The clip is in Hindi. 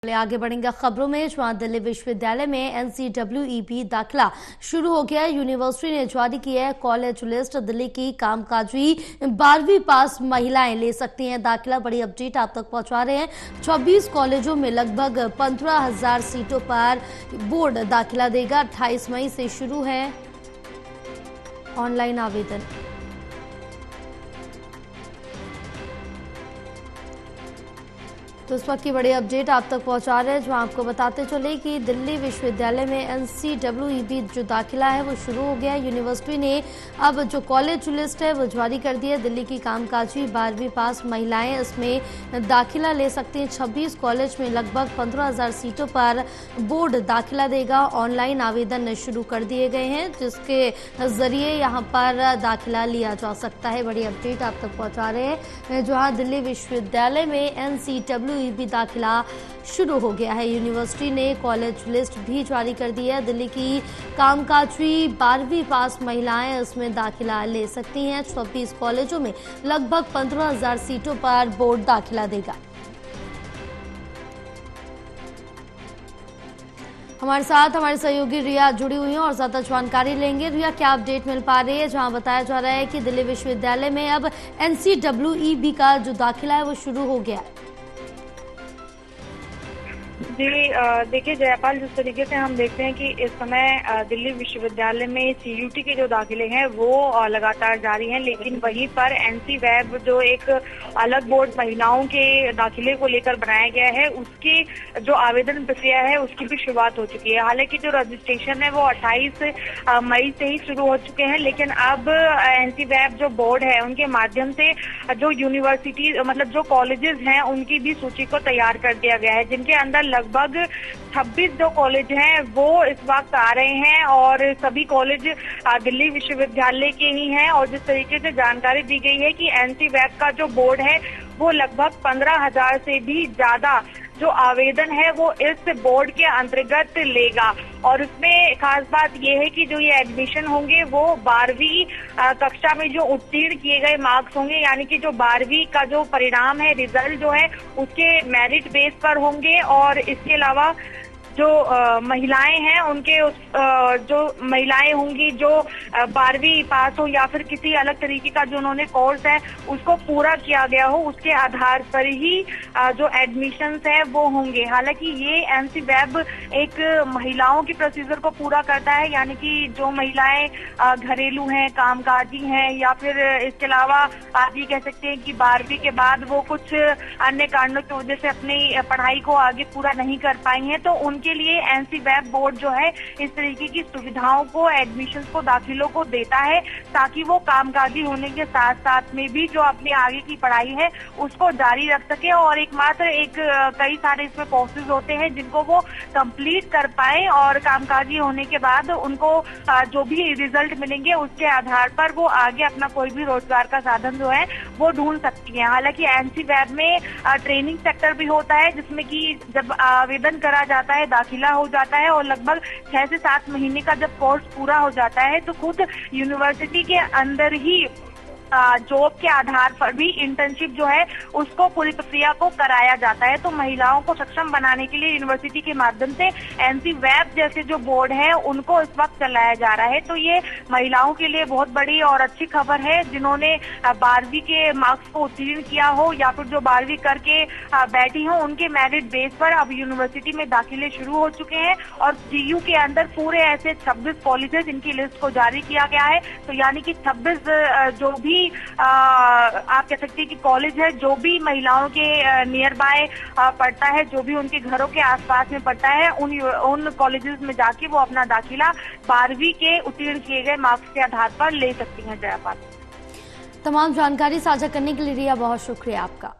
आगे बढ़ेंगे खबरों में। जहां दिल्ली विश्वविद्यालय में NCEE दाखिला शुरू हो गया है। यूनिवर्सिटी ने जारी की है कॉलेज लिस्ट। दिल्ली की कामकाजी 12वीं पास महिलाएं ले सकती हैं दाखिला। बड़ी अपडेट आप तक पहुंचा रहे हैं। 26 कॉलेजों में लगभग 15,000 सीटों पर बोर्ड दाखिला देगा। 28 मई से शुरू है ऑनलाइन आवेदन। तो इस वक्त की बड़ी अपडेट आप तक पहुंचा रहे हैं, जहां आपको बताते चले कि दिल्ली विश्वविद्यालय में NCEE जो दाखिला है वो शुरू हो गया है। यूनिवर्सिटी ने अब जो कॉलेज लिस्ट है वो जारी कर दी है। दिल्ली की कामकाजी 12वीं पास महिलाएं इसमें दाखिला ले सकती हैं। 26 कॉलेज में लगभग 15,000 सीटों पर बोर्ड दाखिला देगा। ऑनलाइन आवेदन शुरू कर दिए गए हैं, जिसके जरिए यहाँ पर दाखिला लिया जा सकता है। बड़ी अपडेट आप तक पहुँचा रहे हैं, जहाँ दिल्ली विश्वविद्यालय में NCEE भी दाखिला शुरू हो गया है। यूनिवर्सिटी ने कॉलेज लिस्ट भी जारी कर दी है। दिल्ली की कामकाजी 12वीं पास महिलाएं इसमें दाखिला ले सकती हैं। 26 कॉलेजों में लगभग 15,000 सीटों पर बोर्ड दाखिला देगा। हमारे साथ हमारे सहयोगी रिया जुड़ी हुई हैं और ज्यादा जानकारी लेंगे। रिया, क्या अपडेट मिल पा रही है, जहां बताया जा रहा है कि दिल्ली विश्वविद्यालय में अब NCEE का जो दाखिला है वो शुरू हो गया है? जी देखिए जयपाल, जिस तरीके से हम देखते हैं कि इस समय दिल्ली विश्वविद्यालय में CUT के जो दाखिले हैं वो लगातार जारी हैं, लेकिन वहीं पर NCWEB जो एक अलग बोर्ड महिलाओं के दाखिले को लेकर बनाया गया है, उसकी जो आवेदन प्रक्रिया है उसकी भी शुरुआत हो चुकी है। हालांकि जो रजिस्ट्रेशन है वो 28 मई से ही शुरू हो चुके हैं, लेकिन अब NCWEB जो बोर्ड है उनके माध्यम से जो यूनिवर्सिटी मतलब जो कॉलेजेस हैं उनकी भी सूची को तैयार कर दिया गया है, जिनके अंदर लगभग 26 जो कॉलेज हैं वो इस वक्त आ रहे हैं और सभी कॉलेज दिल्ली विश्वविद्यालय के ही हैं। और जिस तरीके से जानकारी दी गई है कि NCWEB का जो बोर्ड है वो लगभग 15,000 से भी ज्यादा जो आवेदन है वो इस बोर्ड के अंतर्गत लेगा। और उसमें खास बात यह है कि जो ये एडमिशन होंगे वो 12वीं कक्षा में जो उत्तीर्ण किए गए मार्क्स होंगे, यानी कि जो 12वीं का जो परिणाम है, रिजल्ट जो है उसके मेरिट बेस पर होंगे। और इसके अलावा जो महिलाएं हैं उनके जो महिलाएं होंगी जो 12वीं पास हो या फिर किसी अलग तरीके का जो उन्होंने कोर्स है उसको पूरा किया गया हो, उसके आधार पर ही जो एडमिशन्स है वो होंगे। हालांकि ये NCWEB एक महिलाओं की प्रोसीजर को पूरा करता है, यानी कि जो महिलाएं घरेलू हैं, कामकाजी हैं, या फिर इसके अलावा आप ये कह सकते हैं कि 12वीं के बाद वो कुछ अन्य कारणों की वजह से अपनी पढ़ाई को आगे पूरा नहीं कर पाई हैं, तो उनके लिए NCWEB बोर्ड जो है इस तरीके की सुविधाओं को, एडमिशन को, दाखिलों को देता है, ताकि वो कामकाजी होने के साथ साथ में भी जो अपनी आगे की पढ़ाई है उसको जारी रख सके। और कई सारे इसमें कोर्सेज होते हैं जिनको वो कंप्लीट कर पाए और कामकाजी होने के बाद उनको जो भी रिजल्ट मिलेंगे उसके आधार पर वो आगे अपना कोई भी रोजगार का साधन जो है वो ढूंढ सकती है। हालांकि NCWEB में ट्रेनिंग सेक्टर भी होता है, जिसमें कि जब आवेदन करा जाता है, दाखिला हो जाता है और लगभग 6 से 7 महीने का जब कोर्स पूरा हो जाता है तो खुद यूनिवर्सिटी के अंदर ही जॉब के आधार पर भी इंटर्नशिप जो है उसको पूरी प्रक्रिया को कराया जाता है। तो महिलाओं को सक्षम बनाने के लिए यूनिवर्सिटी के माध्यम से NCWEB जैसे जो बोर्ड है उनको इस वक्त चलाया जा रहा है। तो ये महिलाओं के लिए बहुत बड़ी और अच्छी खबर है, जिन्होंने 12वीं के मार्क्स को उत्तीर्ण किया हो या फिर जो 12वीं करके बैठी हो, उनके मेरिट बेस पर अब यूनिवर्सिटी में दाखिले शुरू हो चुके हैं। और CU के अंदर पूरे ऐसे 26 कॉलेजेस, इनकी लिस्ट को जारी किया गया है। तो यानी कि 26 जो भी आप कह सकते हैं कि कॉलेज है जो भी महिलाओं के नियर बाय पढ़ता है, जो भी उनके घरों के आसपास में पढ़ता है, उन कॉलेजेस में जाके वो अपना दाखिला 12वीं के उत्तीर्ण किए गए मार्क्स के आधार पर ले सकती हैं। जयपाल, तमाम जानकारी साझा करने के लिए रिया बहुत शुक्रिया आपका।